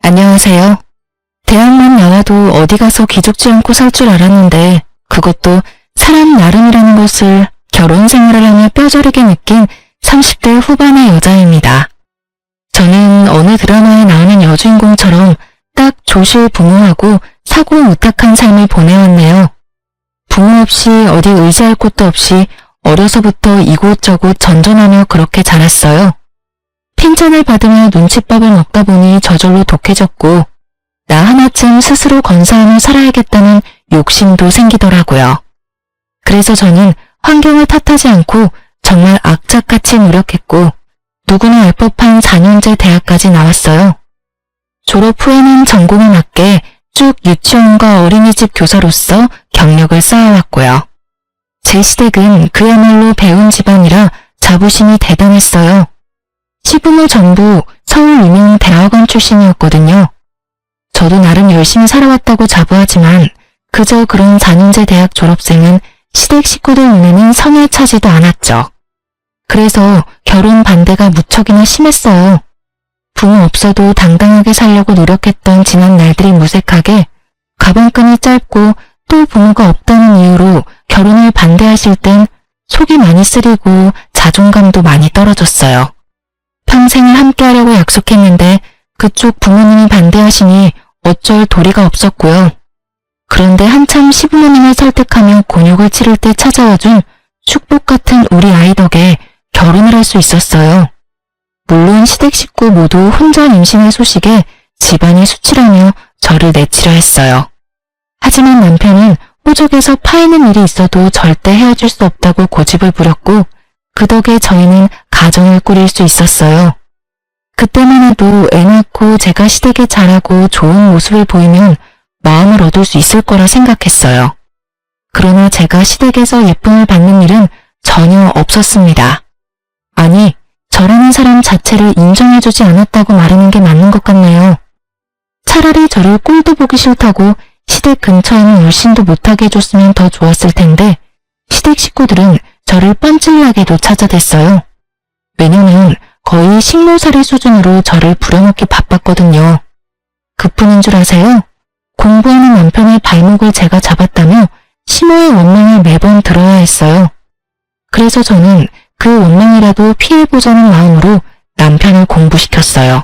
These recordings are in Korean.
안녕하세요. 대학만 나와도 어디 가서 기죽지 않고 살 줄 알았는데 그것도 사람 나름이라는 것을 결혼 생활을 하며 뼈저리게 느낀 30대 후반의 여자입니다. 저는 어느 드라마에 나오는 여주인공처럼 딱 조실부무하고 사고무탁한 삶을 보내왔네요. 부모 없이 어디 의지할 곳도 없이 어려서부터 이곳저곳 전전하며 그렇게 자랐어요. 핀잔을 받으며 눈칫밥을 먹다 보니 저절로 독해졌고 나 하나쯤 스스로 건사하며 살아야겠다는 욕심도 생기더라고요. 그래서 저는 환경을 탓하지 않고 정말 악착같이 노력했고 누구나 알 법한 4년제 대학까지 나왔어요. 졸업 후에는 전공에 맞게 쭉 유치원과 어린이집 교사로서 경력을 쌓아왔고요. 제 시댁은 그야말로 배운 집안이라 자부심이 대단했어요. 시부모 전부 서울 유명 대학원 출신이었거든요. 저도 나름 열심히 살아왔다고 자부하지만 그저 그런 4년제 대학 졸업생은 시댁 식구들 눈에는 성에 차지도 않았죠. 그래서 결혼 반대가 무척이나 심했어요. 부모 없어도 당당하게 살려고 노력했던 지난 날들이 무색하게 가방끈이 짧고 또 부모가 없다는 이유로 결혼을 반대하실 땐 속이 많이 쓰리고 자존감도 많이 떨어졌어요. 평생을 함께하려고 약속했는데 그쪽 부모님이 반대하시니 어쩔 도리가 없었고요. 그런데 한참 시부모님을 설득하며 곤욕을 치를 때 찾아와준 축복 같은 우리 아이 덕에 결혼을 할 수 있었어요. 물론 시댁 식구 모두 혼자 임신한 소식에 집안이 수치라며 저를 내치려 했어요. 하지만 남편은 호적에서 파이는 일이 있어도 절대 헤어질 수 없다고 고집을 부렸고 그 덕에 저희는 가정을 꾸릴 수 있었어요. 그때만 해도 애 낳고 제가 시댁에 잘하고 좋은 모습을 보이면 마음을 얻을 수 있을 거라 생각했어요. 그러나 제가 시댁에서 예쁨을 받는 일은 전혀 없었습니다. 아니, 저라는 사람 자체를 인정해주지 않았다고 말하는 게 맞는 것 같네요. 차라리 저를 꼴도 보기 싫다고 시댁 근처에는 얼씬도 못하게 해줬으면 더 좋았을 텐데 시댁 식구들은 저를 뻔질나게도 찾아댔어요. 왜냐면 거의 식모살이 수준으로 저를 부려먹기 바빴거든요. 그뿐인 줄 아세요? 공부하는 남편의 발목을 제가 잡았다며 심호의 원망을 매번 들어야 했어요. 그래서 저는 그 원망이라도 피해보자는 마음으로 남편을 공부시켰어요.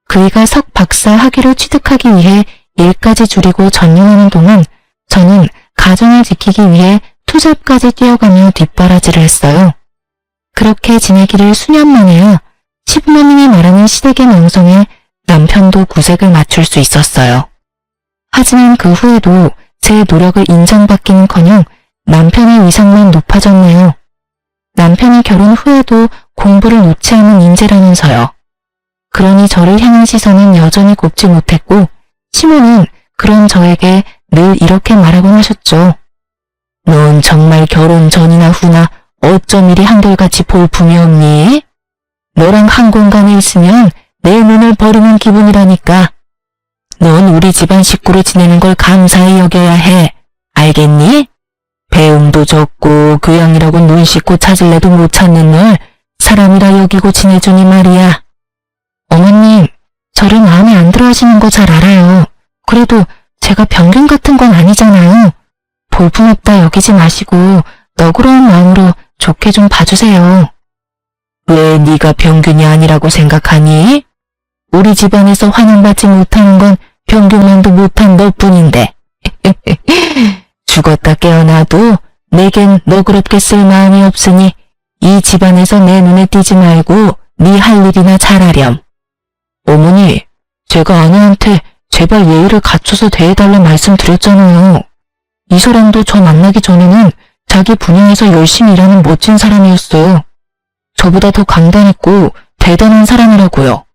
그이가 석 박사 학위를 취득하기 위해 일까지 줄이고 전념하는 동안 저는 가정을 지키기 위해 투잡까지 뛰어가며 뒷바라지를 했어요. 그렇게 지내기를 수년 만에야 시부모님이 말하는 시댁의 명성에 남편도 구색을 맞출 수 있었어요. 하지만 그 후에도 제 노력을 인정받기는커녕 남편의 위상만 높아졌네요. 남편이 결혼 후에도 공부를 놓지 않은 인재라면서요. 그러니 저를 향한 시선은 여전히 곱지 못했고 시모는 그런 저에게 늘 이렇게 말하곤 하셨죠. 넌 정말 결혼 전이나 후나 어쩜 이리 한결같이 볼품이 없니? 너랑 한 공간에 있으면 내 눈을 버리는 기분이라니까. 넌 우리 집안 식구로 지내는 걸 감사히 여겨야 해. 알겠니? 배움도 적고 교양이라고 눈 씻고 찾을래도 못 찾는 널 사람이라 여기고 지내주니 말이야. 어머님, 저를 마음에 안 들어 하시는 거 잘 알아요. 그래도 제가 병균 같은 건 아니잖아요. 볼품없다 여기지 마시고 너그러운 마음으로 좋게 좀 봐주세요. 왜 네가 병균이 아니라고 생각하니? 우리 집안에서 환영받지 못하는 건 병균만도 못한 너뿐인데. 죽었다 깨어나도 내겐 너그럽게 쓸 마음이 없으니 이 집안에서 내 눈에 띄지 말고 네 할 일이나 잘하렴. 어머니, 제가 아내한테 제발 예의를 갖춰서 대해달라 말씀드렸잖아요. 이 사람도 저 만나기 전에는 자기 분야에서 열심히 일하는 멋진 사람이었어요. 저보다 더 강단있고 대단한 사람이라고요.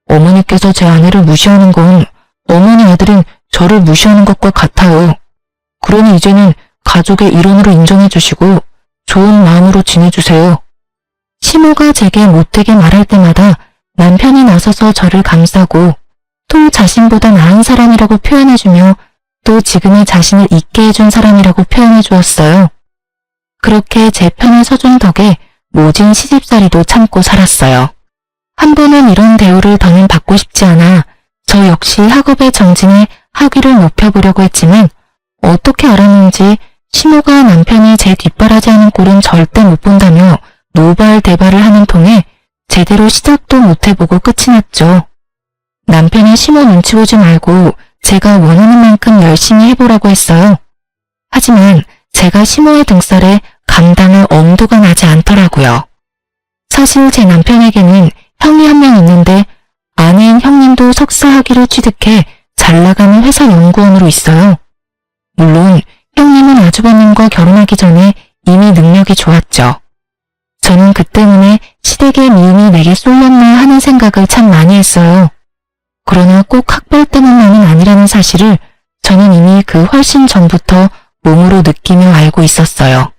어머니께서 제 아내를 무시하는 건 어머니 아들인 저를 무시하는 것과 같아요. 그러니 이제는 가족의 일원으로 인정해주시고 좋은 마음으로 지내주세요. 시모가 제게 못되게 말할 때마다 남편이 나서서 저를 감싸고 또 자신보다 나은 사람이라고 표현해주며 또 지금의 자신을 있게 해준 사람이라고 표현해 주었어요. 그렇게 제 편에 서준 덕에 모진 시집살이도 참고 살았어요. 한 번은 이런 대우를 더는 받고 싶지 않아 저 역시 학업에 정진해 학위를 높여보려고 했지만 어떻게 알았는지 시모가 남편이 제 뒷바라지하는 꼴은 절대 못 본다며 노발대발을 하는 통에 제대로 시작도 못 해보고 끝이 났죠. 남편이 시모 눈치 보지 말고 제가 원하는 만큼 열심히 해보라고 했어요. 하지만 제가 시모의 등살에 감당할 엄두가 나지 않더라고요. 사실 제 남편에게는 형이 한 명 있는데 아내인 형님도 석사 학위를 취득해 잘 나가는 회사 연구원으로 있어요. 물론 형님은 아주버님과 결혼하기 전에 이미 능력이 좋았죠. 저는 그 때문에 시댁의 미움이 내게 쏠렸나 하는 생각을 참 많이 했어요. 그러나 꼭 학벌 때문만은 아니라는 사실을 저는 이미 그 훨씬 전부터 몸으로 느끼며 알고 있었어요.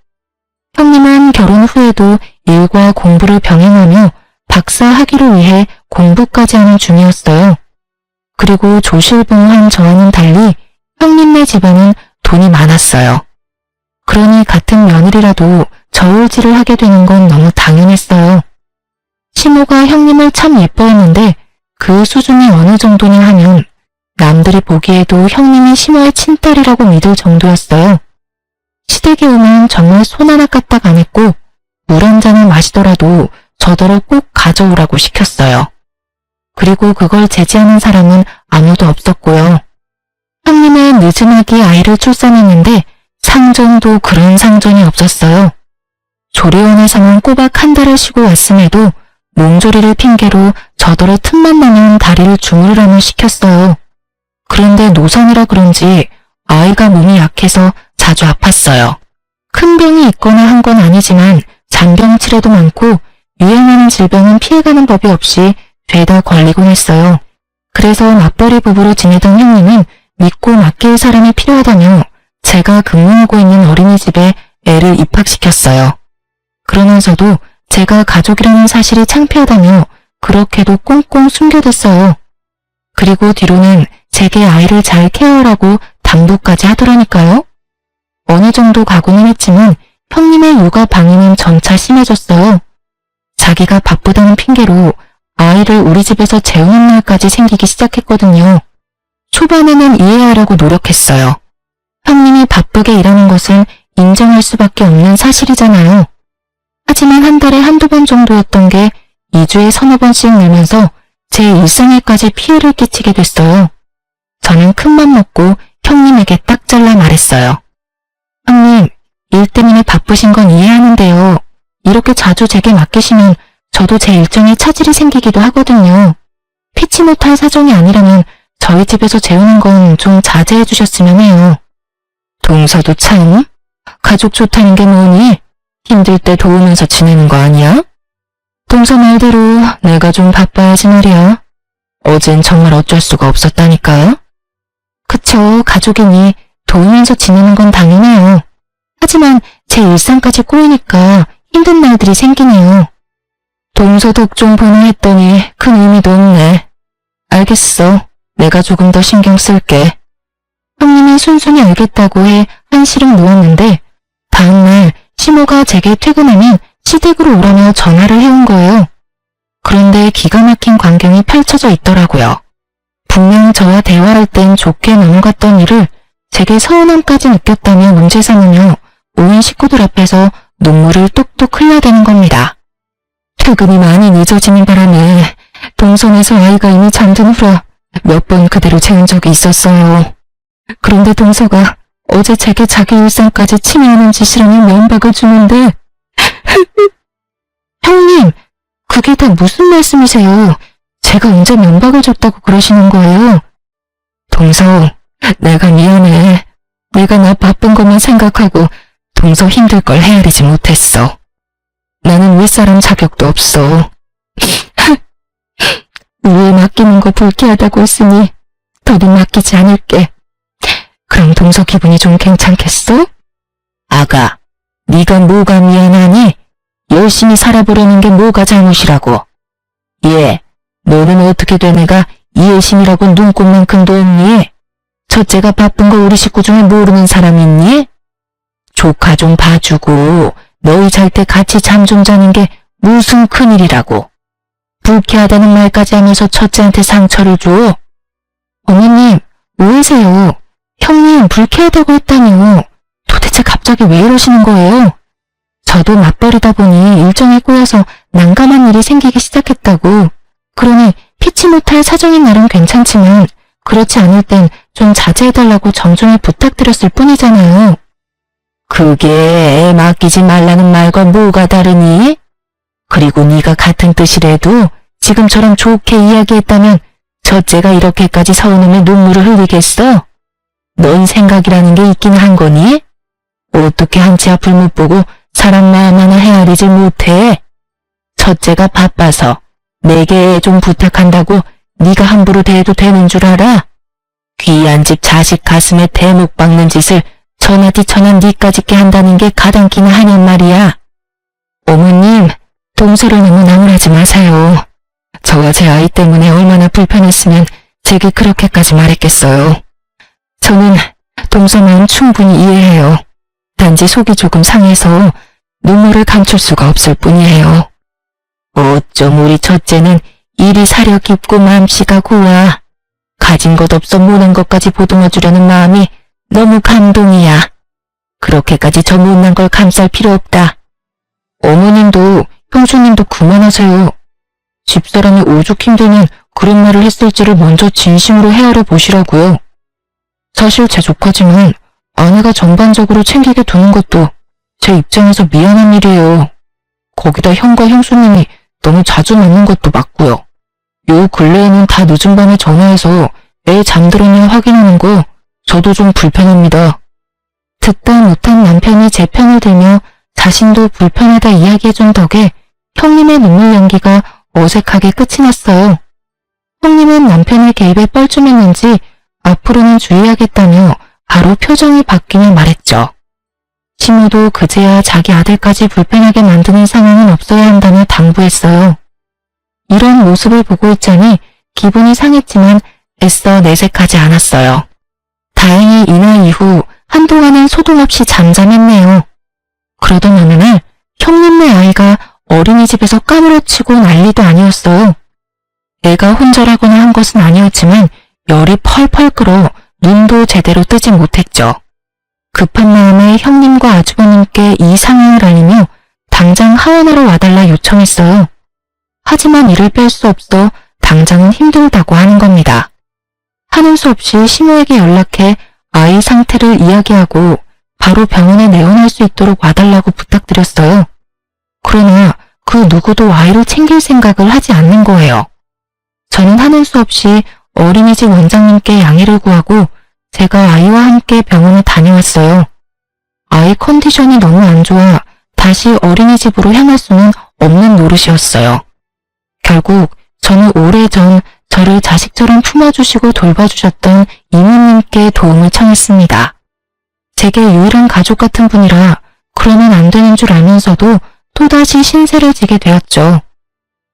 형님은 결혼 후에도 일과 공부를 병행하며 박사 학위를 위해 공부까지 하는 중이었어요. 그리고 조실봉한 저와는 달리 형님네 집안은 돈이 많았어요. 그러니 같은 며느리라도 저울질을 하게 되는 건 너무 당연했어요. 시모가 형님을 참 예뻐했는데 그 수준이 어느 정도냐 하면 남들이 보기에도 형님이 시모의 친딸이라고 믿을 정도였어요. 시댁에 오면 정말 손 하나 까딱 안 했고 물 한 잔을 마시더라도 저더러 꼭 가져오라고 시켰어요. 그리고 그걸 제지하는 사람은 아무도 없었고요. 형님은 늦은하게 아이를 출산했는데 상전도 그런 상전이 없었어요. 조리원에서만 꼬박 한 달을 쉬고 왔음에도 몸조리를 핑계로 저더러 틈만 나면 다리를 주무르라며 시켰어요. 그런데 노산이라 그런지 아이가 몸이 약해서 자주 아팠어요. 큰 병이 있거나 한 건 아니지만 잔병치레도 많고 유행하는 질병은 피해가는 법이 없이 죄다 걸리곤 했어요. 그래서 맞벌이 부부로 지내던 형님은 믿고 맡길 사람이 필요하다며 제가 근무하고 있는 어린이집에 애를 입학시켰어요. 그러면서도 제가 가족이라는 사실이 창피하다며 그렇게도 꽁꽁 숨겨뒀어요. 그리고 뒤로는 제게 아이를 잘 케어하라고 당부까지 하더라니까요. 어느 정도 가고는 했지만 형님의 육아 방해는 점차 심해졌어요. 자기가 바쁘다는 핑계로 아이를 우리 집에서 재우는 날까지 생기기 시작했거든요. 초반에는 이해하려고 노력했어요. 형님이 바쁘게 일하는 것은 인정할 수밖에 없는 사실이잖아요. 하지만 한 달에 한두 번 정도였던 게 2주에 서너 번씩 늘면서 제 일상에까지 피해를 끼치게 됐어요. 저는 큰맘 먹고 형님에게 딱 잘라 말했어요. 형님, 일 때문에 바쁘신 건 이해하는데요. 이렇게 자주 제게 맡기시면 저도 제 일정에 차질이 생기기도 하거든요. 피치 못할 사정이 아니라면 저희 집에서 재우는 건 좀 자제해 주셨으면 해요. 동서도 참, 가족 좋다는 게 뭐니? 힘들 때 도우면서 지내는 거 아니야? 동서 말대로 내가 좀 바빠야지 말이야. 어젠 정말 어쩔 수가 없었다니까. 그쵸, 가족이니 도우면서 지내는 건 당연해요. 하지만 제 일상까지 꼬이니까 힘든 날들이 생기네요. 동서 덕 좀 보나 했더니 큰 의미도 없네. 알겠어. 내가 조금 더 신경 쓸게. 형님이 순순히 알겠다고 해 한시름 누웠는데 다음날 시모가 제게 퇴근하면 시댁으로 오라며 전화를 해온 거예요. 그런데 기가 막힌 광경이 펼쳐져 있더라고요. 분명 저와 대화할 땐 좋게 넘어갔던 일을 제게 서운함까지 느꼈다며 문제 삼으며 온 식구들 앞에서 눈물을 뚝뚝 흘려대는 겁니다. 퇴근이 많이 늦어지는 바람에 동선에서 아이가 이미 잠든 후라 몇 번 그대로 재운 적이 있었어요. 그런데 동서가 어제 제게 자기 일상까지 침해하는 짓이라며 면박을 주는데 형님, 그게 다 무슨 말씀이세요? 제가 언제 면박을 줬다고 그러시는 거예요? 동서, 내가 미안해. 내가 나 바쁜 것만 생각하고 동서 힘들 걸 헤아리지 못했어. 나는 윗사람 자격도 없어. 위에 맡기는 거 불쾌하다고 했으니 더는 맡기지 않을게. 그럼 동서 기분이 좀 괜찮겠어? 아가, 네가 뭐가 미안하니? 열심히 살아보려는 게 뭐가 잘못이라고. 예, 너는 어떻게 된 애가 이해심이라고 눈꽃만큼도 없니? 첫째가 바쁜 거 우리 식구 중에 모르는 사람 있니? 조카 좀 봐주고 너희 잘 때 같이 잠 좀 자는 게 무슨 큰일이라고. 불쾌하다는 말까지 하면서 첫째한테 상처를 줘? 어머님, 왜세요? 형님 불쾌하다고 했다니요. 도대체 갑자기 왜 이러시는 거예요? 저도 맞벌이다 보니 일정에 꼬여서 난감한 일이 생기기 시작했다고. 그러니 피치 못할 사정인 날은 괜찮지만 그렇지 않을 땐 좀 자제해달라고 정중히 부탁드렸을 뿐이잖아요. 그게 애 맡기지 말라는 말과 뭐가 다르니? 그리고 네가 같은 뜻이라도 지금처럼 좋게 이야기했다면 첫째가 이렇게까지 서운함에 눈물을 흘리겠어? 넌 생각이라는 게 있긴 한 거니? 어떻게 한치 앞을 못 보고 사람 마음 하나 헤아리질 못해? 첫째가 바빠서 내게 애 좀 부탁한다고 네가 함부로 대해도 되는 줄 알아? 귀한 집 자식 가슴에 대목 박는 짓을 천하디천한 니까 짓게 한다는 게 가당키나 하냔 말이야. 어머님, 동서를 너무 나무라지 마세요. 저와 제 아이 때문에 얼마나 불편했으면 제게 그렇게까지 말했겠어요. 저는 동서 마음 충분히 이해해요. 단지 속이 조금 상해서 눈물을 감출 수가 없을 뿐이에요. 어쩜 우리 첫째는 일이 사려 깊고 마음씨가 고와. 가진 것 없어 못난 것까지 보듬어주려는 마음이 너무 감동이야. 그렇게까지 저 못난 걸 감쌀 필요 없다. 어머님도 형수님도 그만하세요. 집사람이 오죽 힘들면 그런 말을 했을지를 먼저 진심으로 헤아려 보시라고요. 사실 제 조카지만 아내가 전반적으로 챙기게 두는 것도 제 입장에서 미안한 일이에요. 거기다 형과 형수님이 너무 자주 만난 것도 맞고요. 요 근래에는 다 늦은 밤에 전화해서 애 잠들었냐 확인하는 거 저도 좀 불편합니다. 듣다 못한 남편이 제 편을 들며 자신도 불편하다 이야기해준 덕에 형님의 눈물 연기가 어색하게 끝이 났어요. 형님은 남편의 개입에 뻘쭘했는지 앞으로는 주의하겠다며 바로 표정이 바뀌며 말했죠. 시모도 그제야 자기 아들까지 불편하게 만드는 상황은 없어야 한다며 당부했어요. 이런 모습을 보고 있자니 기분이 상했지만 애써 내색하지 않았어요. 다행히 이날 이후 한동안은 소동 없이 잠잠했네요. 그러던 어느 날 형님네 아이가 어린이집에서 까무러치고 난리도 아니었어요. 애가 혼절하거나 한 것은 아니었지만 열이 펄펄 끓어 눈도 제대로 뜨지 못했죠. 급한 마음에 형님과 아주버님께 이 상황을 알리며 당장 하원하러 와달라 요청했어요. 하지만 이를 뺄 수 없어 당장은 힘들다고 하는 겁니다. 하는 수 없이 시모에게 연락해 아이 상태를 이야기하고 바로 병원에 내원할 수 있도록 와달라고 부탁드렸어요. 그러나 그 누구도 아이를 챙길 생각을 하지 않는 거예요. 저는 하는 수 없이 어린이집 원장님께 양해를 구하고 제가 아이와 함께 병원에 다녀왔어요. 아이 컨디션이 너무 안 좋아 다시 어린이집으로 향할 수는 없는 노릇이었어요. 결국 저는 오래전 저를 자식처럼 품어주시고 돌봐주셨던 이모님께 도움을 청했습니다. 제게 유일한 가족 같은 분이라 그러면 안 되는 줄 알면서도 또다시 신세를 지게 되었죠.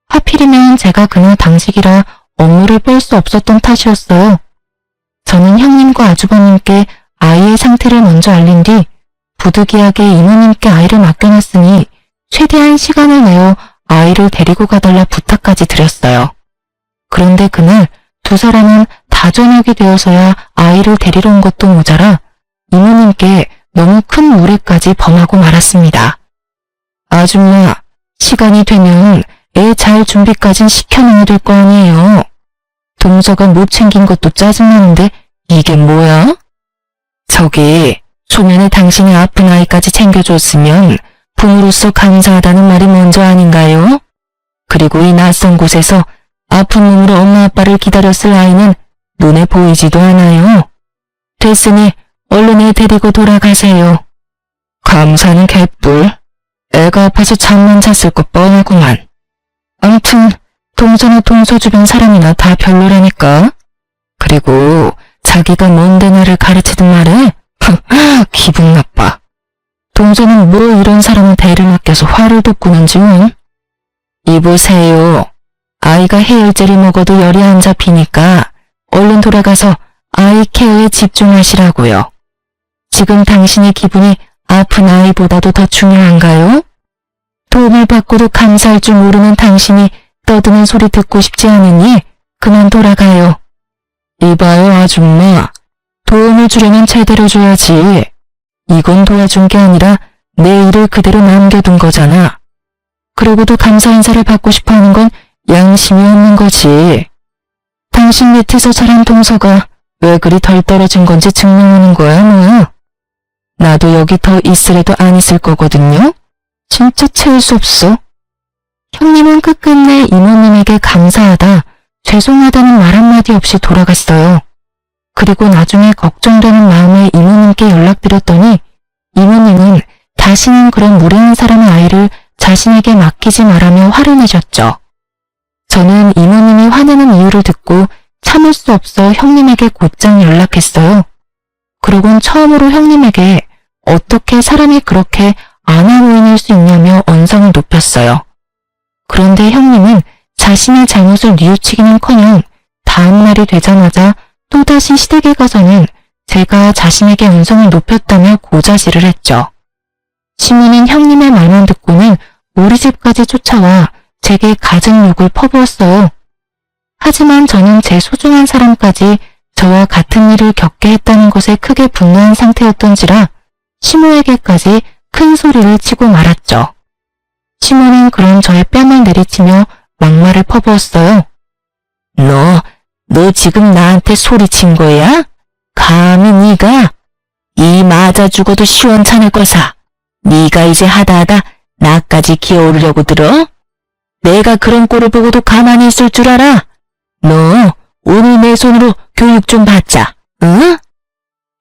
하필이면 제가 그날 당직이라 업무를 뺄 수 없었던 탓이었어요. 저는 형님과 아주버님께 아이의 상태를 먼저 알린 뒤 부득이하게 이모님께 아이를 맡겨놨으니 최대한 시간을 내어 아이를 데리고 가달라 부탁까지 드렸어요. 그런데 그날 두 사람은 다 저녁이 되어서야 아이를 데리러 온 것도 모자라 이모님께 너무 큰 무례까지 범하고 말았습니다. 아줌마, 시간이 되면 애 잘 준비까진 시켜놓아야 될 거 아니에요. 동서가 못 챙긴 것도 짜증나는데 이게 뭐야? 저기 초면에 당신이 아픈 아이까지 챙겨줬으면 부모로서 감사하다는 말이 먼저 아닌가요? 그리고 이 낯선 곳에서 아픈 몸으로 엄마 아빠를 기다렸을 아이는 눈에 보이지도 않아요. 됐으니 얼른 애 데리고 돌아가세요. 감사는 개뿔. 애가 아파서 잠만 잤을 것 뻔하구만. 암튼 동서나 동서 주변 사람이나 다 별로라니까. 그리고 자기가 뭔데 나를 가르치든 말해? 기분 나빠. 동서는 뭐 이런 사람한테 애를 맡겨서 화를 돋구는지 뭐. 이보세요. 아이가 해열제를 먹어도 열이 안 잡히니까 얼른 돌아가서 아이 케어에 집중하시라고요. 지금 당신의 기분이 아픈 아이보다도 더 중요한가요? 도움을 받고도 감사할 줄 모르는 당신이 떠드는 소리 듣고 싶지 않으니 그만 돌아가요. 이봐요, 아줌마. 도움을 주려면 제대로 줘야지. 이건 도와준 게 아니라 내 일을 그대로 남겨둔 거잖아. 그러고도 감사 인사를 받고 싶어 하는 건 양심이 없는 거지. 당신 밑에서 자란 동서가 왜 그리 덜 떨어진 건지 증명하는 거야, 뭐야? 나도 여기 더 있으래도 안 있을 거거든요? 진짜 채울 수 없어. 형님은 끝끝내 이모님에게 감사하다, 죄송하다는 말 한마디 없이 돌아갔어요. 그리고 나중에 걱정되는 마음에 이모님께 연락드렸더니 이모님은 다시는 그런 무례한 사람의 아이를 자신에게 맡기지 말라며 화를 내셨죠. 저는 이모님이 화내는 이유를 듣고 참을 수 없어 형님에게 곧장 연락했어요. 그러곤 처음으로 형님에게 어떻게 사람이 그렇게 안하무인일 수 있냐며 언성을 높였어요. 그런데 형님은 자신의 잘못을 뉘우치기는커녕 다음 날이 되자마자 또다시 시댁에 가서는 제가 자신에게 언성을 높였다며 고자질을 했죠. 시모는 형님의 말만 듣고는 우리 집까지 쫓아와 제게 갖은 욕을 퍼부었어요. 하지만 저는 제 소중한 사람까지 저와 같은 일을 겪게 했다는 것에 크게 분노한 상태였던지라 시모에게까지 큰 소리를 치고 말았죠. 시모는 그런 저의 뺨을 내리치며 막말을 퍼부었어요. 너 지금 나한테 소리친 거야? 감히 네가? 이 맞아 죽어도 시원찮을 거사. 네가 이제 하다하다 나까지 기어오르려고 들어? 내가 그런 꼴을 보고도 가만히 있을 줄 알아? 너 오늘 내 손으로 교육 좀 받자, 응?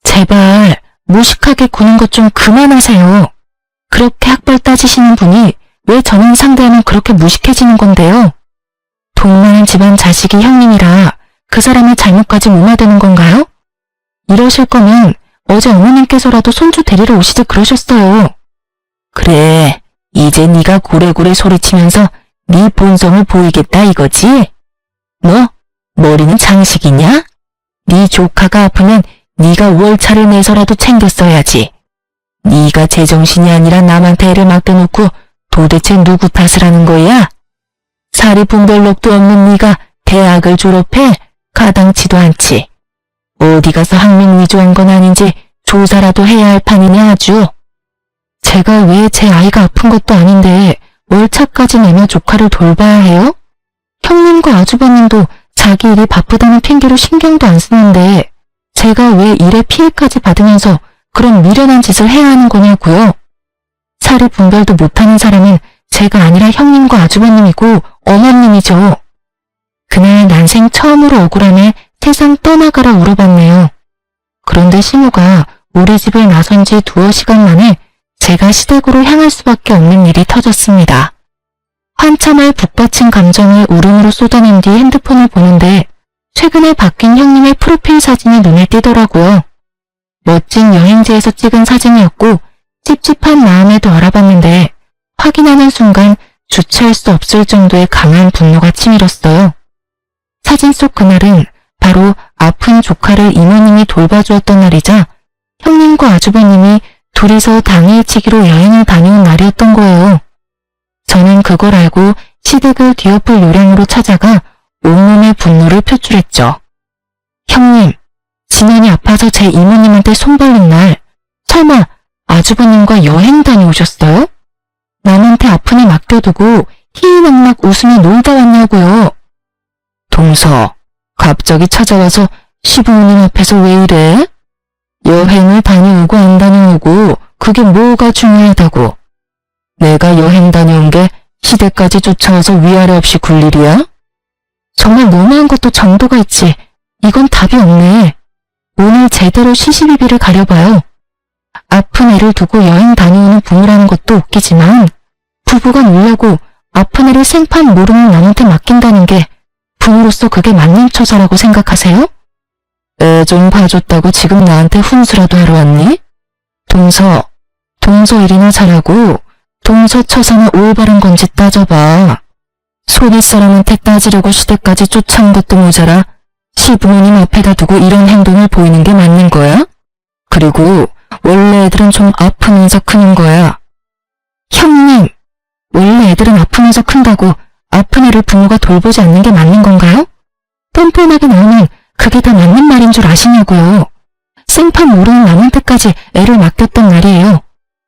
제발 무식하게 구는 것 좀 그만하세요. 그렇게 학벌 따지시는 분이 왜 저는 상대하면 그렇게 무식해지는 건데요? 돈 많은 집안 자식이 형님이라 그 사람의 잘못까지 무마되는 건가요? 이러실 거면 어제 어머님께서라도 손주 데리러 오시지 그러셨어요. 그래, 이제 네가 고래고래 소리치면서 네 본성을 보이겠다 이거지? 너 머리는 장식이냐? 네 조카가 아프면 네가 월차를 내서라도 챙겼어야지. 네가 제정신이 아니라 남한테 애를 맡겨놓고 도대체 누구 탓을 하는 거야? 사리분별록도 없는 네가 대학을 졸업해? 가당치도 않지. 어디 가서 학명 위조한 건 아닌지 조사라도 해야 할 판이네 아주. 제가 왜 제 아이가 아픈 것도 아닌데 월차까지 내며 조카를 돌봐야 해요? 형님과 아주버님도 자기 일이 바쁘다는 핑계로 신경도 안 쓰는데 제가 왜 일에 피해까지 받으면서 그런 미련한 짓을 해야 하는 거냐고요? 사리 분별도 못하는 사람은 제가 아니라 형님과 아주버님이고 어머님이죠. 그날 난생 처음으로 억울함에 세상 떠나가라 울어봤네요. 그런데 시모가 우리 집을 나선 지 2시간 만에 제가 시댁으로 향할 수밖에 없는 일이 터졌습니다. 한참을 북받친 감정을 울음으로 쏟아낸 뒤 핸드폰을 보는데 최근에 바뀐 형님의 프로필 사진이 눈에 띄더라고요. 멋진 여행지에서 찍은 사진이었고 찝찝한 마음에도 알아봤는데 확인하는 순간 주체할 수 없을 정도의 강한 분노가 치밀었어요. 사진 속 그날은 바로 아픈 조카를 이모님이 돌봐주었던 날이자 형님과 아주버님이 둘이서 당일치기로 여행을 다녀온 날이었던 거예요. 저는 그걸 알고 시댁을 뒤엎을 요량으로 찾아가 온몸의 분노를 표출했죠. 형님, 진현이 아파서 제 이모님한테 손 벌린 날 설마 아주버님과 여행 다녀오셨어요? 남한테 아픈 애 맡겨두고 희희낙낙 웃으며 놀다 왔냐고요. 동서, 갑자기 찾아와서 시부모님 앞에서 왜 이래? 여행을 다녀오고 안 다녀오고 그게 뭐가 중요하다고. 내가 여행 다녀온 게 시댁까지 쫓아와서 위아래 없이 굴 일이야? 정말 너무한 것도 정도가 있지. 이건 답이 없네. 오늘 제대로 시시비비를 가려봐요. 아픈 애를 두고 여행 다녀오는 부모라는 것도 웃기지만 부부가 놀려고 아픈 애를 생판 모르는 남한테 맡긴다는 게 부모로서 그게 맞는 처사라고 생각하세요? 애 좀 봐줬다고 지금 나한테 훈수라도 하러 왔니? 동서 일이나 잘하고 동서 처사는 올바른 건지 따져봐. 손윗사람한테 따지려고 시댁까지 쫓아온 것도 모자라 시부모님 앞에다 두고 이런 행동을 보이는 게 맞는 거야? 그리고 원래 애들은 좀 아프면서 크는 거야. 형님, 원래 애들은 아프면서 큰다고 아픈 애를 부모가 돌보지 않는 게 맞는 건가요? 뻔뻔하게 나오는 그게 다 맞는 말인 줄 아시냐고요. 생판 모르는 남한테까지 애를 맡겼단 말이에요.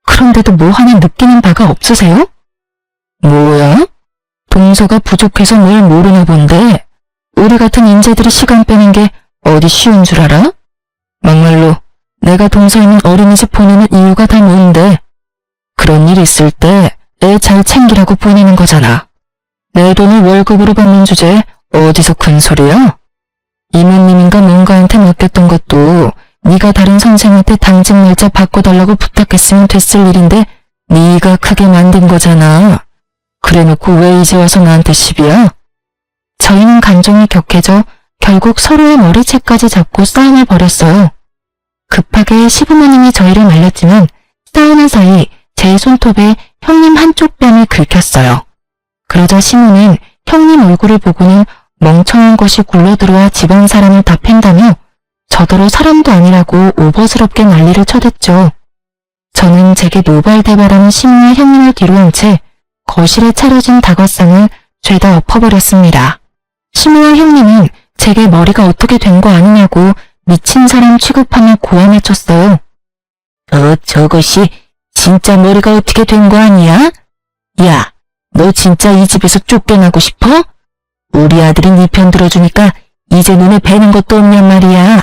그런데도 뭐 하나 느끼는 바가 없으세요? 뭐야? 동서가 부족해서 뭘 모르나 본데 우리 같은 인재들이 시간 빼는 게 어디 쉬운 줄 알아? 막말로 내가 동서 있는 어린이집 보내는 이유가 다 뭔데? 그런 일 있을 때 애 잘 챙기라고 보내는 거잖아. 내 돈을 월급으로 받는 주제에 어디서 큰 소리야? 이모님인가 뭔가한테 맡겼던 것도 네가 다른 선생한테 당직 날짜 바꿔달라고 부탁했으면 됐을 일인데 네가 크게 만든 거잖아. 그래놓고 왜 이제 와서 나한테 시비야? 저희는 감정이 격해져 결국 서로의 머리채까지 잡고 싸움을 벌였어요. 급하게 시부모님이 저희를 말렸지만 싸우는 사이 제 손톱에 형님 한쪽 뺨이 긁혔어요. 그러자 시모는 형님 얼굴을 보고는 멍청한 것이 굴러들어와 집안 사람을 다 팬다며 저더러 사람도 아니라고 오버스럽게 난리를 쳐댔죠. 저는 제게 노발대발하는 시모의 형님을 뒤로한 채 거실에 차려진 다과상을 죄다 엎어버렸습니다. 시모와 형님은 제게 머리가 어떻게 된 거 아니냐고 미친 사람 취급하며 고함을 쳤어요. 저것이 진짜 머리가 어떻게 된 거 아니야? 야, 너 진짜 이 집에서 쫓겨나고 싶어? 우리 아들이 네 편 들어주니까 이제 눈에 뵈는 것도 없냔 말이야.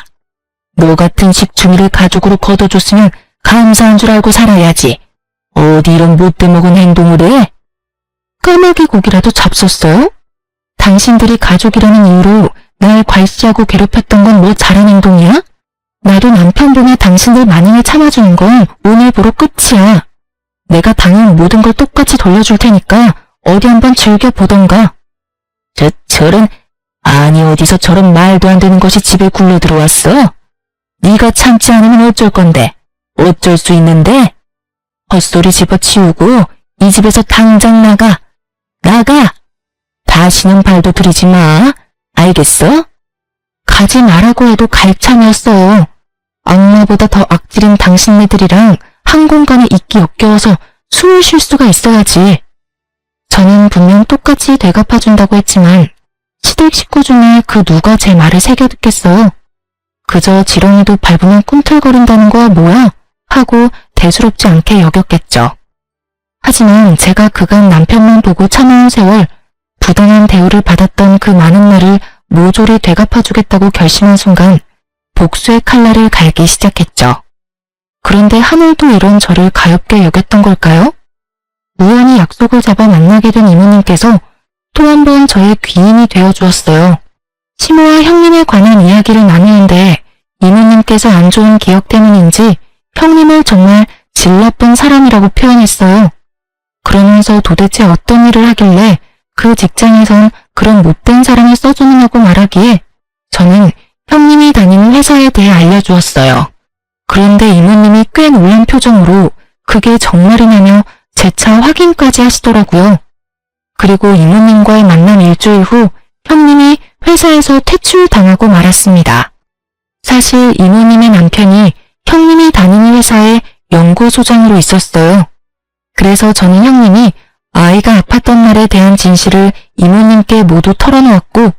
너 같은 식충이를 가족으로 거둬줬으면 감사한 줄 알고 살아야지. 어디 이런 못돼먹은 행동을 해? 까마귀 고기라도 잡섰어요? 당신들이 가족이라는 이유로 날 괄시하고 괴롭혔던 건 뭐 잘한 행동이야? 나도 남편 보며 당신들 만행을 참아주는 건 오늘부로 끝이야. 내가 당한 모든 걸 똑같이 돌려줄 테니까 어디 한번 즐겨보던가. 저런, 아니 어디서 저런 말도 안 되는 것이 집에 굴러 들어왔어? 네가 참지 않으면 어쩔 건데? 어쩔 수 있는데? 헛소리 집어치우고 이 집에서 당장 나가! 나가! 다시는 발도 들이지 마. 알겠어? 가지 말라고 해도 갈 참이었어요. 악마보다 더 악질인 당신네들이랑 한 공간에 있기 역겨워서 숨을 쉴 수가 있어야지. 저는 분명 똑같이 되갚아준다고 했지만 시댁 식구 중에 그 누가 제 말을 새겨 듣겠어요. 그저 지렁이도 밟으면 꿈틀거린다는 거야 뭐야? 하고 대수롭지 않게 여겼겠죠. 하지만 제가 그간 남편만 보고 참아온 세월, 부당한 대우를 받았던 그 많은 날을 모조리 되갚아주겠다고 결심한 순간 복수의 칼날을 갈기 시작했죠. 그런데 하늘도 이런 저를 가엾게 여겼던 걸까요? 우연히 약속을 잡아 만나게 된 이모님께서 또 한 번 저의 귀인이 되어주었어요. 시모와 형님에 관한 이야기를 나누는데 이모님께서 안 좋은 기억 때문인지 형님을 정말 질 나쁜 사람이라고 표현했어요. 그러면서 도대체 어떤 일을 하길래 그 직장에선 그런 못된 사람을 써주느냐고 말하기에 저는 형님이 다니는 회사에 대해 알려주었어요. 그런데 이모님이 꽤 놀란 표정으로 그게 정말이냐며 재차 확인까지 하시더라고요. 그리고 이모님과의 만남 일주일 후 형님이 회사에서 퇴출당하고 말았습니다. 사실 이모님의 남편이 형님이 다니는 회사의 연구소장으로 있었어요. 그래서 저는 형님이 아이가 아팠던 날에 대한 진실을 이모님께 모두 털어놓았고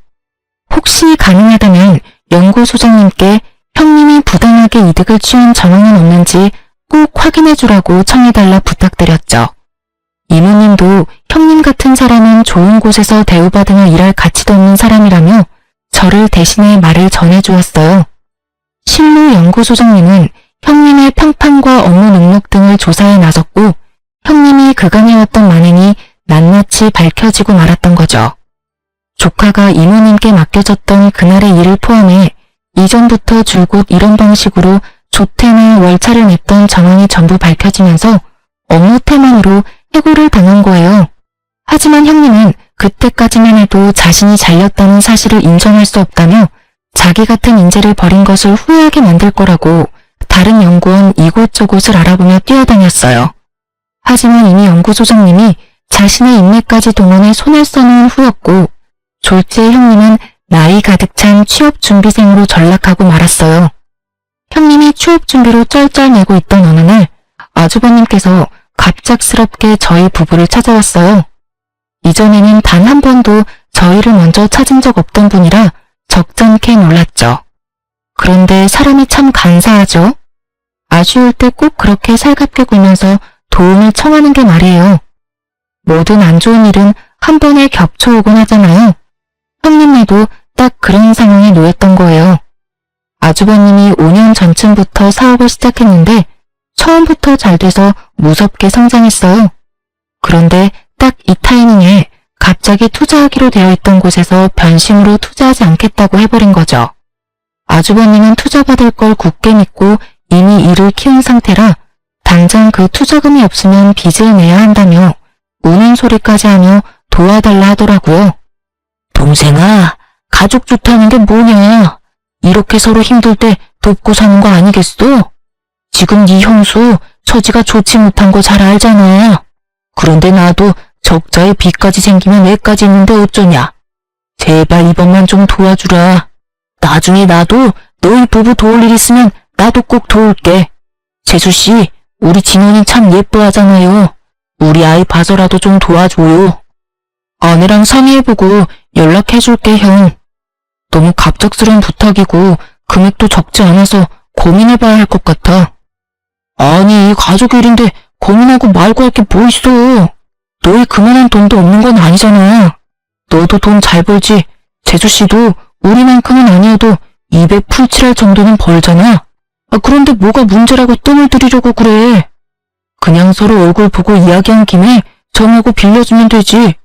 혹시 가능하다면 연구소장님께 형님이 부당하게 이득을 취한 정황은 없는지 꼭 확인해주라고 청해달라 부탁드렸죠. 이모님도 형님 같은 사람은 좋은 곳에서 대우받으며 일할 가치도 없는 사람이라며 저를 대신해 말을 전해주었어요. 실로 연구소장님은 형님의 평판과 업무 능력 등을 조사해 나섰고 형님이 그간 해왔던 만행이 낱낱이 밝혀지고 말았던 거죠. 조카가 이모님께 맡겨졌던 그날의 일을 포함해 이전부터 줄곧 이런 방식으로 조퇴나 월차를 냈던 정황이 전부 밝혀지면서 업무 태만으로 해고를 당한 거예요. 하지만 형님은 그때까지만 해도 자신이 잘렸다는 사실을 인정할 수 없다며 자기 같은 인재를 버린 것을 후회하게 만들 거라고 다른 연구원 이곳저곳을 알아보며 뛰어다녔어요. 하지만 이미 연구소장님이 자신의 인맥까지 동원해 손을 써놓은 후였고 졸지에 형님은 나이 가득 찬 취업준비생으로 전락하고 말았어요. 형님이 취업준비로 쩔쩔매고 있던 어느 날 아주버님께서 갑작스럽게 저희 부부를 찾아왔어요. 이전에는 단 한 번도 저희를 먼저 찾은 적 없던 분이라 적잖게 놀랐죠. 그런데 사람이 참 간사하죠. 아쉬울 때 꼭 그렇게 살갑게 굴면서 도움을 청하는 게 말이에요. 모든 안 좋은 일은 한 번에 겹쳐오곤 하잖아요. 형님네도 딱 그런 상황에 놓였던 거예요. 아주버님이 5년 전쯤부터 사업을 시작했는데 처음부터 잘 돼서 무섭게 성장했어요. 그런데 딱 이 타이밍에 갑자기 투자하기로 되어 있던 곳에서 변심으로 투자하지 않겠다고 해버린 거죠. 아주버님은 투자받을 걸 굳게 믿고 이미 일을 키운 상태라 당장 그 투자금이 없으면 빚을 내야 한다며 우는 소리까지 하며 도와달라 하더라고요. 동생아, 가족 좋다는 게 뭐냐? 이렇게 서로 힘들 때 돕고 사는 거 아니겠어? 지금 네 형수 처지가 좋지 못한 거 잘 알잖아. 그런데 나도 적자에 빚까지 생기면 애까지 있는데 어쩌냐. 제발 이번만 좀 도와주라. 나중에 나도 너희 부부 도울 일 있으면 나도 꼭 도울게. 재수씨, 우리 진원이 참 예뻐하잖아요. 우리 아이 봐서라도 좀 도와줘요. 아내랑 상의해보고 연락해줄게, 형. 너무 갑작스러운 부탁이고 금액도 적지 않아서 고민해봐야 할 것 같아. 아니, 가족 일인데 고민하고 말고 할 게 뭐 있어. 너희 그만한 돈도 없는 건 아니잖아. 너도 돈 잘 벌지. 재수씨도 우리만큼은 아니어도 입에 풀칠할 정도는 벌잖아. 그런데 뭐가 문제라고 뜸을 들이려고 그래. 그냥 서로 얼굴 보고 이야기한 김에 정하고 빌려주면 되지.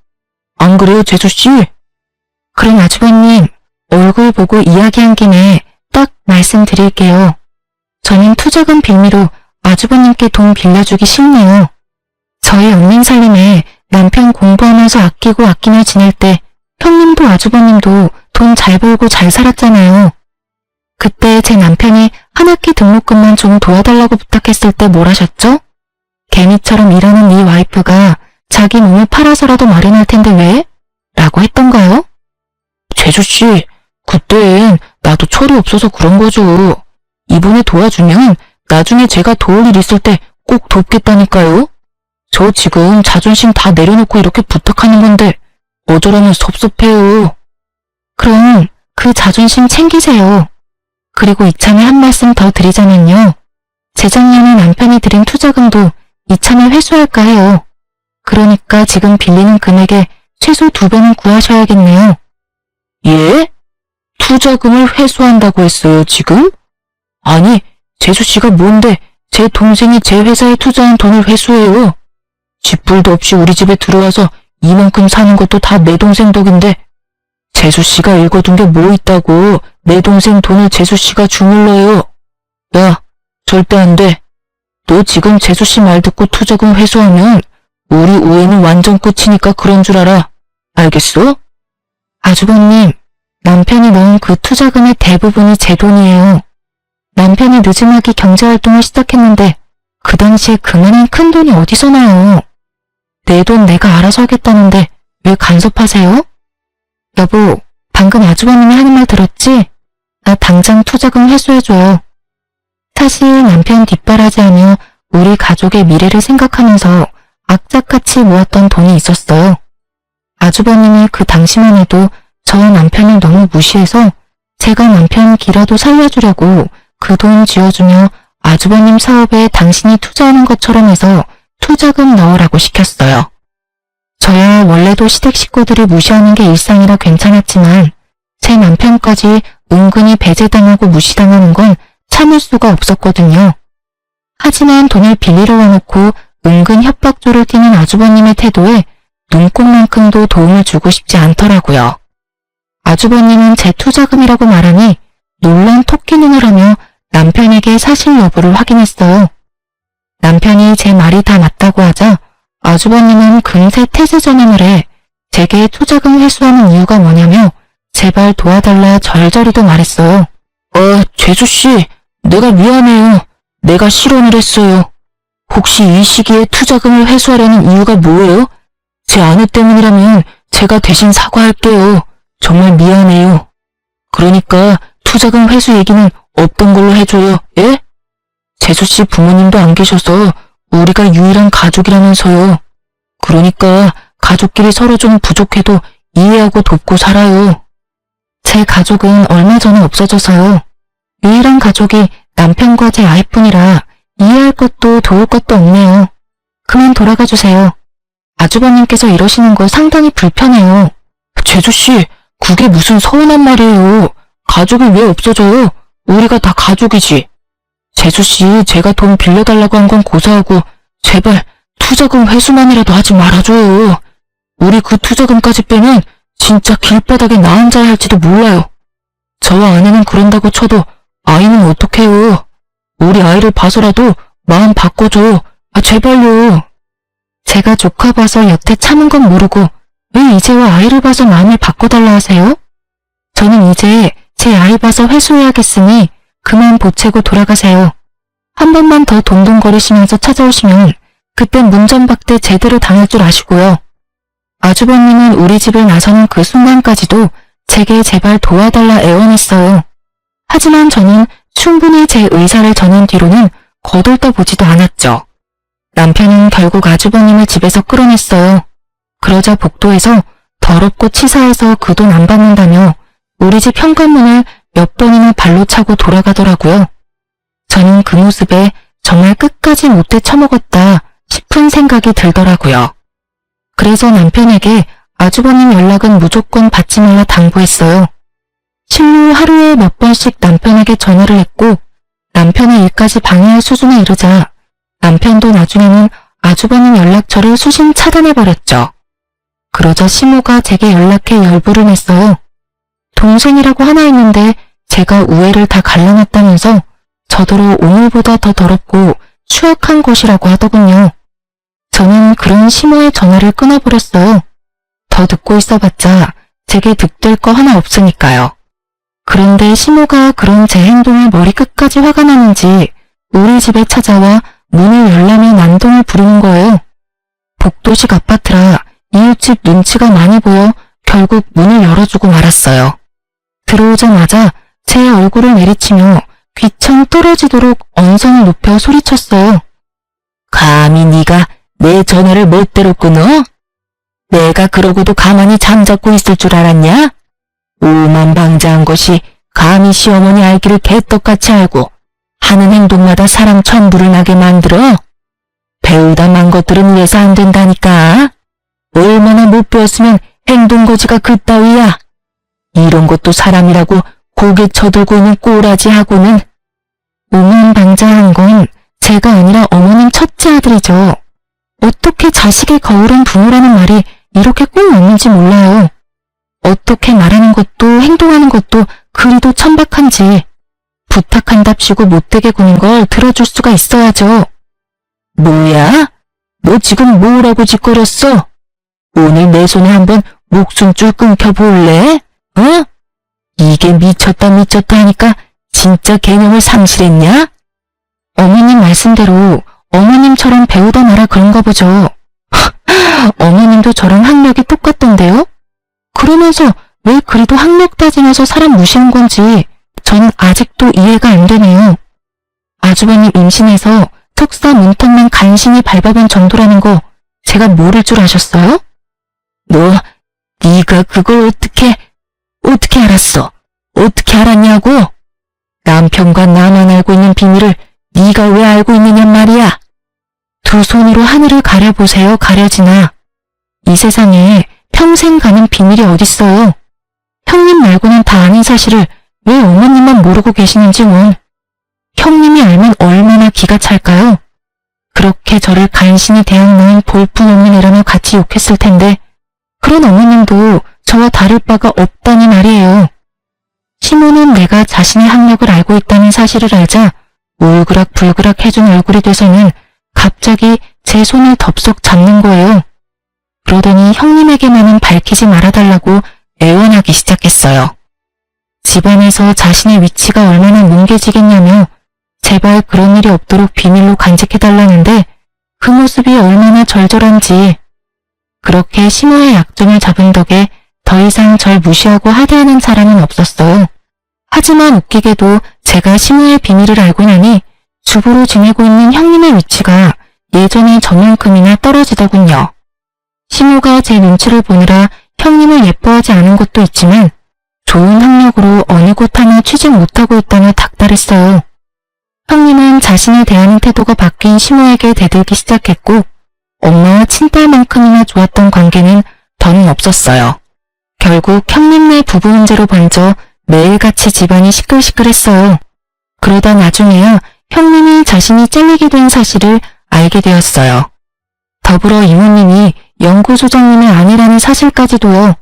안 그래요, 재수씨? 그럼 아주버님, 얼굴 보고 이야기한 김에 딱 말씀드릴게요. 저는 투자금 빌미로 아주버님께 돈 빌려주기 싫네요. 저희 언닌 살림에 남편 공부하면서 아끼고 아끼며 지낼 때 형님도 아주버님도 돈 잘 벌고 잘 살았잖아요. 그때 제 남편이 한 학기 등록금만 좀 도와달라고 부탁했을 때 뭘 하셨죠? 개미처럼 일하는 네 와이프가 자기 몸을 팔아서라도 마련할 텐데 왜? 라고 했던가요? 재수씨, 그땐 나도 철이 없어서 그런 거죠. 이번에 도와주면 나중에 제가 도울 일 있을 때 꼭 돕겠다니까요. 저 지금 자존심 다 내려놓고 이렇게 부탁하는 건데 어쩌라면 섭섭해요. 그럼 그 자존심 챙기세요. 그리고 이참에 한 말씀 더 드리자면요. 재작년에 남편이 들인 투자금도 이참에 회수할까 해요. 그러니까 지금 빌리는 금액의 최소 2배는 구하셔야겠네요. 예? 투자금을 회수한다고 했어요, 지금? 아니, 재수씨가 뭔데 제 동생이 제 회사에 투자한 돈을 회수해요. 쥐뿔도 없이 우리 집에 들어와서 이만큼 사는 것도 다 내 동생 덕인데 재수씨가 읽어둔 게 뭐 있다고 내 동생 돈을 재수씨가 주물러요. 야, 절대 안 돼. 너 지금 재수씨 말 듣고 투자금 회수하면 우리 우애는 완전 끝이니까 그런 줄 알아. 알겠어? 아주버님, 남편이 넣은 그 투자금의 대부분이 제 돈이에요. 남편이 늦음하기 경제활동을 시작했는데 그 당시에 그만한 큰 돈이 어디서 나요. 내 돈 내가 알아서 하겠다는데 왜 간섭하세요? 여보, 방금 아주버님이 하는 말 들었지? 나 당장 투자금 회수해줘요. 사실 남편 뒷바라지하며 우리 가족의 미래를 생각하면서 악착같이 모았던 돈이 있었어요. 아주버님이 그 당시만 해도 저 남편을 너무 무시해서 제가 남편 기라도 살려주려고 그 돈 쥐어주며 아주버님 사업에 당신이 투자하는 것처럼 해서 투자금 넣으라고 시켰어요. 저야 원래도 시댁 식구들이 무시하는 게 일상이라 괜찮았지만 제 남편까지 은근히 배제당하고 무시당하는 건 참을 수가 없었거든요. 하지만 돈을 빌리러 와놓고 은근 협박조를 띠는 아주버님의 태도에 눈꼽만큼도 도움을 주고 싶지 않더라고요. 아주버님은 제 투자금이라고 말하니 놀란 토끼 눈을 하며 남편에게 사실 여부를 확인했어요. 남편이 제 말이 다 맞다고 하자 아주버님은 금세 태세 전환을 해 제게 투자금 회수하는 이유가 뭐냐며 제발 도와달라 절절히도 말했어요. 재수씨, 내가 미안해요. 내가 실언을 했어요. 혹시 이 시기에 투자금을 회수하려는 이유가 뭐예요? 제 아내 때문이라면 제가 대신 사과할게요. 정말 미안해요. 그러니까 투자금 회수 얘기는 없던 걸로 해줘요. 예? 재수씨 부모님도 안 계셔서 우리가 유일한 가족이라면서요. 그러니까 가족끼리 서로 좀 부족해도 이해하고 돕고 살아요. 제 가족은 얼마 전에 없어져서요. 유일한 가족이 남편과 제 아이뿐이라 이해할 것도 도울 것도 없네요. 그만 돌아가 주세요. 아주버님께서 이러시는 거 상당히 불편해요. 제주씨, 그게 무슨 서운한 말이에요. 가족이 왜 없어져요? 우리가 다 가족이지. 제주씨, 제가 돈 빌려달라고 한 건 고사하고 제발 투자금 회수만이라도 하지 말아줘요. 우리 그 투자금까지 빼면 진짜 길바닥에 나 앉아야 할지도 몰라요. 저와 아내는 그런다고 쳐도 아이는 어떡해요. 우리 아이를 봐서라도 마음 바꿔줘. 제발요. 제가 조카 봐서 여태 참은 건 모르고 왜 이제와 아이를 봐서 마음을 바꿔달라 하세요? 저는 이제 제 아이 봐서 회수해야겠으니 그만 보채고 돌아가세요. 한 번만 더 동동거리시면서 찾아오시면 그땐 문전박대 제대로 당할 줄 아시고요. 아주버님은 우리 집을 나서는 그 순간까지도 제게 제발 도와달라 애원했어요. 하지만 저는 충분히 제 의사를 전한 뒤로는 거들떠보지도 않았죠. 남편은 결국 아주버님을 집에서 끌어냈어요. 그러자 복도에서 더럽고 치사해서 그 돈 안 받는다며 우리 집 현관문을 몇 번이나 발로 차고 돌아가더라고요. 저는 그 모습에 정말 끝까지 못돼 처먹었다 싶은 생각이 들더라고요. 그래서 남편에게 아주버님 연락은 무조건 받지 말라 당부했어요. 실로 하루에 몇 번씩 남편에게 전화를 했고 남편의 일까지 방해할 수준에 이르자 남편도 나중에는 아주버님 연락처를 수신 차단해버렸죠. 그러자 시모가 제게 연락해 열불을 냈어요. 동생이라고 하나 있는데 제가 우애를 다 갈라놨다면서 저더러 오늘보다 더 더럽고 추악한 곳이라고 하더군요. 저는 그런 시모의 전화를 끊어버렸어요. 더 듣고 있어봤자 제게 득될 거 하나 없으니까요. 그런데 시모가 그런 제 행동에 머리끝까지 화가 나는지 우리 집에 찾아와 문을 열라며 난동을 부리는 거예요. 복도식 아파트라 이웃집 눈치가 많이 보여 결국 문을 열어주고 말았어요. 들어오자마자 제 얼굴을 내리치며 귀청 떨어지도록 언성을 높여 소리쳤어요. 감히 네가 내 전화를 멋대로 끊어? 내가 그러고도 가만히 잠자고 있을 줄 알았냐? 오만방자한 것이 감히 시어머니 알기를 개떡같이 알고 하는 행동마다 사람 천부를 나게 만들어? 배우다 만 것들은 이래서 안 된다니까. 얼마나 못 배웠으면 행동거지가 그따위야. 이런 것도 사람이라고 고개 쳐들고 있는 꼬라지하고는. 오만방자한 건 제가 아니라 어머님 첫째 아들이죠. 어떻게 자식의 거울은 부모라는 말이 이렇게 꼭 맞는지 몰라요. 어떻게 말하는 것도 행동하는 것도 그리도 천박한지 부탁한답시고 못되게 구는 걸 들어줄 수가 있어야죠. 뭐야? 너 지금 뭐라고 짓거렸어? 오늘 내 손에 한번 목숨줄 끊겨볼래? 어? 이게 미쳤다 하니까 진짜 개념을 상실했냐? 어머님 말씀대로 어머님처럼 배우다 말아 그런가 보죠. 어머님도 저랑 학력이 똑같던데요? 그러면서 왜 그리도 학력 따지면서 사람 무시한 건지 전 아직도 이해가 안 되네요. 아주버님 임신해서 석사 문턱만 간신히 밟아본 정도라는 거 제가 모를 줄 아셨어요? 네가 그걸 어떻게 알았어? 어떻게 알았냐고? 남편과 나만 알고 있는 비밀을 네가 왜 알고 있느냔 말이야. 두 손으로 하늘을 가려보세요, 가려지나. 이 세상에 평생 가는 비밀이 어딨어요. 형님 말고는 다 아는 사실을 왜 어머님만 모르고 계시는지 원. 형님이 알면 얼마나 기가 찰까요? 그렇게 저를 간신히 대항나인 볼품없는 애라며 같이 욕했을 텐데 그런 어머님도 저와 다를 바가 없다니 말이에요. 시모는 내가 자신의 학력을 알고 있다는 사실을 알자 울그락불그락 해준 얼굴이 돼서는 갑자기 제 손을 덥석 잡는 거예요. 그러더니 형님에게만은 밝히지 말아달라고 애원하기 시작했어요. 집안에서 자신의 위치가 얼마나 뭉개지겠냐며 제발 그런 일이 없도록 비밀로 간직해달라는데 그 모습이 얼마나 절절한지. 그렇게 시모의 약점을 잡은 덕에 더 이상 절 무시하고 하대하는 사람은 없었어요. 하지만 웃기게도 제가 시모의 비밀을 알고 나니 주부로 지내고 있는 형님의 위치가 예전에 저만큼이나 떨어지더군요. 시모가 제 눈치를 보느라 형님을 예뻐하지 않은 것도 있지만 좋은 학력으로 어느 곳 하나 취직 못하고 있다며 닥달했어요. 형님은 자신을 대하는 태도가 바뀐 시모에게 대들기 시작했고 엄마와 친딸만큼이나 좋았던 관계는 더는 없었어요. 결국 형님네 부부 문제로 번져 매일같이 집안이 시끌시끌했어요. 그러다 나중에야 형님이 자신이 잘리게 된 사실을 알게 되었어요. 더불어 이모님이 연구소장님의 아내라는 사실까지도요.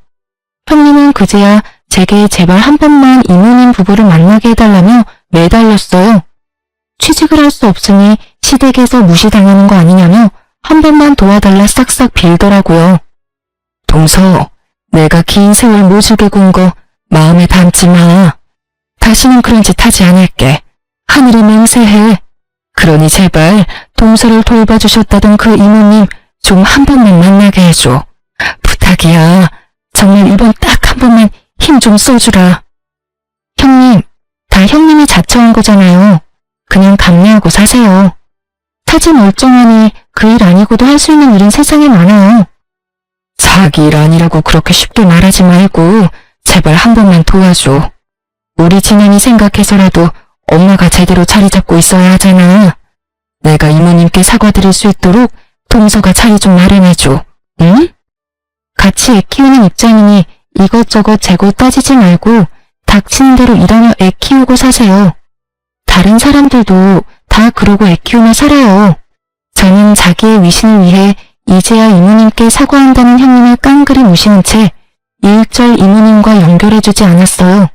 형님은 그제야 제게 제발 한 번만 이모님 부부를 만나게 해달라며 매달렸어요. 취직을 할 수 없으니 시댁에서 무시당하는 거 아니냐며 한 번만 도와달라 싹싹 빌더라고요. 동서, 내가 긴 세월 모질게 군 거 마음에 담지 마. 다시는 그런 짓 하지 않을게. 하늘이 맹세해. 그러니 제발 동서를 돌봐주셨다던 그 이모님 좀 한 번만 만나게 해줘. 부탁이야. 정말 이번 딱 한 번만 힘 좀 써주라. 형님, 다 형님이 자처한 거잖아요. 그냥 감내하고 사세요. 사지 멀쩡하니 그 일 아니고도 할 수 있는 일은 세상에 많아요. 자기 일 아니라고 그렇게 쉽게 말하지 말고 제발 한 번만 도와줘. 우리 진영이 생각해서라도 엄마가 제대로 자리 잡고 있어야 하잖아. 내가 이모님께 사과드릴 수 있도록 동서가 자리 좀 마련해줘. 응? 같이 애 키우는 입장이니 이것저것 재고 따지지 말고 닥치는 대로 일하며 애 키우고 사세요. 다른 사람들도 다 그러고 애 키우며 살아요. 저는 자기의 위신을 위해 이제야 이모님께 사과한다는 형님을 깡그리 무시한 채 일절 이모님과 연결해주지 않았어요.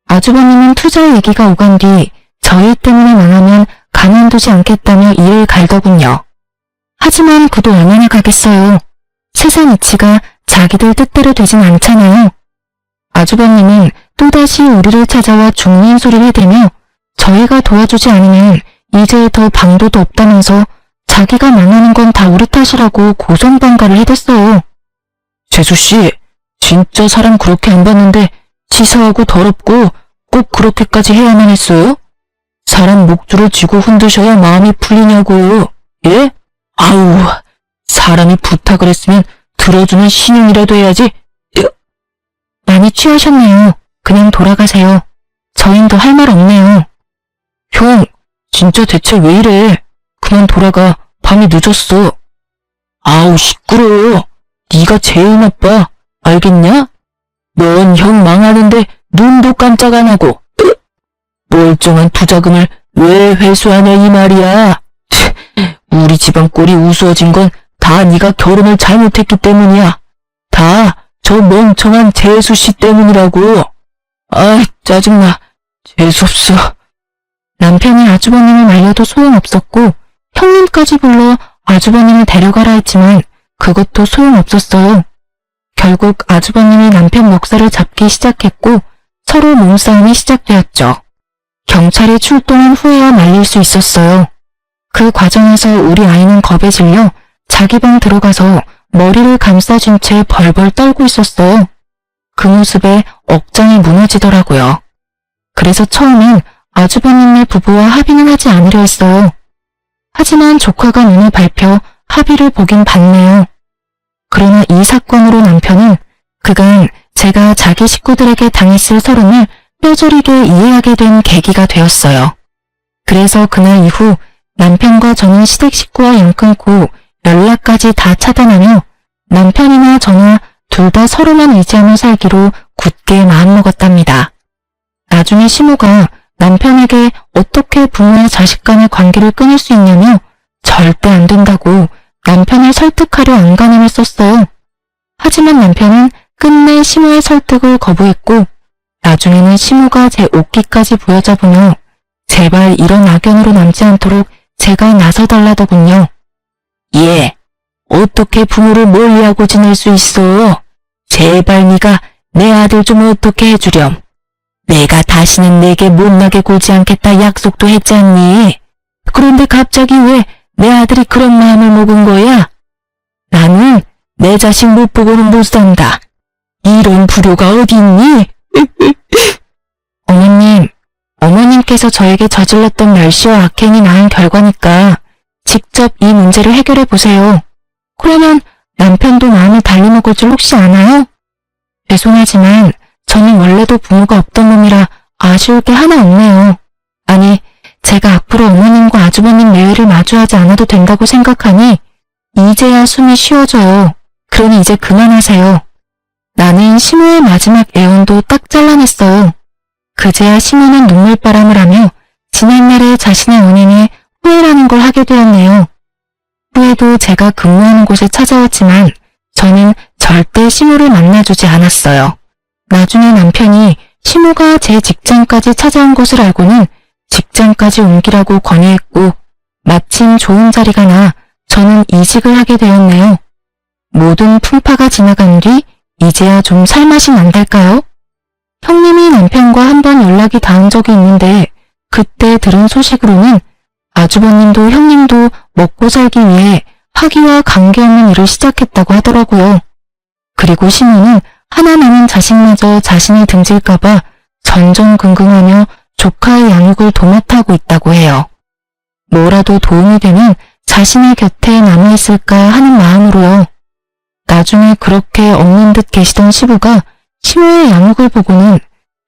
아주버님은 투자 얘기가 오간 뒤 저희 때문에 망하면 가만두지 않겠다며 이를 갈더군요. 하지만 그도 얼마나 가겠어요. 세상 이치가 자기들 뜻대로 되진 않잖아요. 아주버님은 또다시 우리를 찾아와 죽는 소리를 해대며 저희가 도와주지 않으면 이제 더 방도도 없다면서 자기가 망하는 건 다 우리 탓이라고 고성방가를 해댔어요. 재수씨, 진짜 사람 그렇게 안 봤는데 치사하고 더럽고 꼭 그렇게까지 해야만 했어요? 사람 목줄을 쥐고 흔드셔야 마음이 풀리냐고요. 예? 아우, 사람이 부탁을 했으면 들어주는 신용이라도 해야지. 많이 취하셨네요. 그냥 돌아가세요. 저흰 더 할 말 없네요. 형, 진짜 대체 왜 이래? 그만 돌아가. 밤이 늦었어. 아우, 시끄러워. 네가 제일 나빠. 알겠냐? 넌 형 망하는데 눈도 깜짝 안 하고 멀쩡한 투자금을 왜 회수하냐 이 말이야. 우리 집안 꼴이 우스워진 건 다 네가 결혼을 잘못했기 때문이야. 다 저 멍청한 재수씨 때문이라고. 아이, 짜증나. 재수없어. 남편이 아주버님을 말려도 소용없었고 형님까지 불러 아주버님을 데려가라 했지만 그것도 소용없었어요. 결국 아주버님이 남편 멱살을 잡기 시작했고 서로 몸싸움이 시작되었죠. 경찰이 출동한 후에야 말릴 수 있었어요. 그 과정에서 우리 아이는 겁에 질려 자기 방 들어가서 머리를 감싸준 채 벌벌 떨고 있었어요. 그 모습에 억장이 무너지더라고요. 그래서 처음엔 아주버님네 부부와 합의는 하지 않으려 했어요. 하지만 조카가 눈을 밟혀 합의를 보긴 봤네요. 그러나 이 사건으로 남편은 그간 제가 자기 식구들에게 당했을 서름을 뼈저리게 이해하게 된 계기가 되었어요. 그래서 그날 이후 남편과 저는 시댁 식구와 연 끊고 연락까지 다 차단하며 남편이나 저나 둘 다 서로만 의지하며 살기로 굳게 마음먹었답니다. 나중에 시모가 남편에게 어떻게 부모와 자식 간의 관계를 끊을 수 있냐며 절대 안 된다고 남편을 설득하려 안간힘을 썼어요. 하지만 남편은 끝내 시모의 설득을 거부했고 나중에는 시모가 제 옷깃까지 부여잡으며 제발 이런 악연으로 남지 않도록 제가 나서달라더군요. 예, 어떻게 부모를 멀리하고 지낼 수 있어? 제발 네가 내 아들 좀 어떻게 해주렴. 내가 다시는 내게 못나게 굴지 않겠다 약속도 했지 않니? 그런데 갑자기 왜 내 아들이 그런 마음을 먹은 거야? 나는 내 자식 못 보고는 못 산다. 이런 불효가 어디 있니? 어머님께서 저에게 저질렀던 멸시와 악행이 낳은 결과니까 직접 이 문제를 해결해 보세요. 그러면 남편도 마음을 달리 먹을 줄 혹시 아나요? 죄송하지만 저는 원래도 부모가 없던 놈이라 아쉬울 게 하나 없네요. 아니, 제가 앞으로 어머님과 아주버님 매회를 마주하지 않아도 된다고 생각하니 이제야 숨이 쉬어져요. 그러니 이제 그만하세요. 나는 시모의 마지막 애원도 딱 잘라냈어요. 그제야 시모는 눈물바람을 하며 지난날의 자신의 원인에 후회라는 걸 하게 되었네요. 후에도 제가 근무하는 곳에 찾아왔지만 저는 절대 시모를 만나주지 않았어요. 나중에 남편이 시모가 제 직장까지 찾아온 것을 알고는 직장까지 옮기라고 권유했고 마침 좋은 자리가 나 저는 이직을 하게 되었네요. 모든 풍파가 지나간 뒤 이제야 좀 살맛이 난달까요? 형님이 남편과 한번 연락이 닿은 적이 있는데 그때 들은 소식으로는 아주버님도 형님도 먹고 살기 위해 학위와 관계없는 일을 시작했다고 하더라고요. 그리고 시모는 하나 남은 자식마저 자신이 등질까봐 전전긍긍하며 조카의 양육을 도맡아 하고 있다고 해요. 뭐라도 도움이 되면 자신의 곁에 남아있을까 하는 마음으로요. 나중에 그렇게 없는 듯 계시던 시부가 시모의 양육을 보고는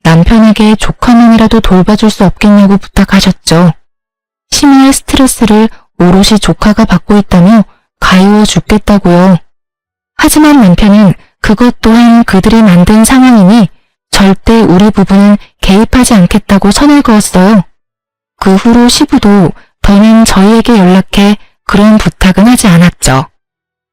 남편에게 조카만이라도 돌봐줄 수 없겠냐고 부탁하셨죠. 시모의 스트레스를 오롯이 조카가 받고 있다며 가여워 죽겠다고요. 하지만 남편은 그것 또한 그들이 만든 상황이니 절대 우리 부부는 개입하지 않겠다고 선을 그었어요. 그 후로 시부도 더는 저희에게 연락해 그런 부탁은 하지 않았죠.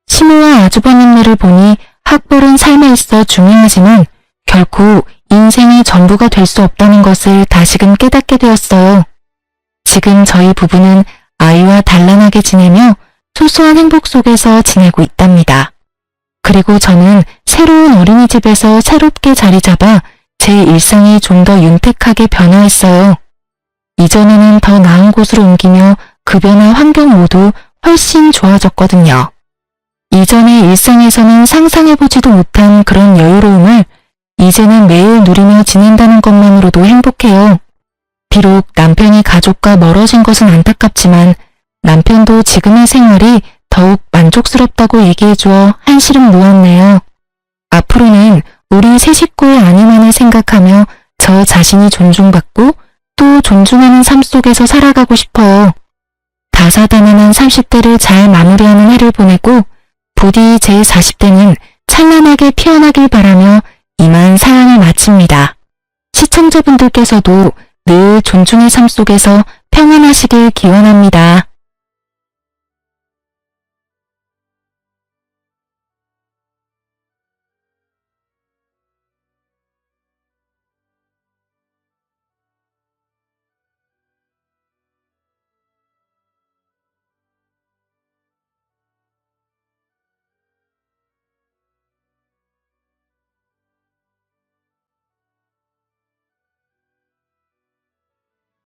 시모와 아주버님네를 보니 학벌은 삶에 있어 중요하지만 결코 인생의 전부가 될 수 없다는 것을 다시금 깨닫게 되었어요. 지금 저희 부부는 아이와 단란하게 지내며 소소한 행복 속에서 지내고 있답니다. 그리고 저는 새로운 어린이집에서 새롭게 자리 잡아 제 일상이 좀 더 윤택하게 변화했어요. 이전에는 더 나은 곳으로 옮기며 급여나 환경 모두 훨씬 좋아졌거든요. 이전의 일상에서는 상상해보지도 못한 그런 여유로움을 이제는 매일 누리며 지낸다는 것만으로도 행복해요. 비록 남편이 가족과 멀어진 것은 안타깝지만 남편도 지금의 생활이 더욱 만족스럽다고 얘기해주어 한시름 놓았네요. 앞으로는 우리 세 식구의 안위만을 생각하며 저 자신이 존중받고 또 존중하는 삶 속에서 살아가고 싶어요. 다사다난한 30대를 잘 마무리하는 해를 보내고 부디 제 40대는 찬란하게 피어나길 바라며 이만 사연을 마칩니다. 시청자분들께서도 늘 존중의 삶 속에서 평안하시길 기원합니다.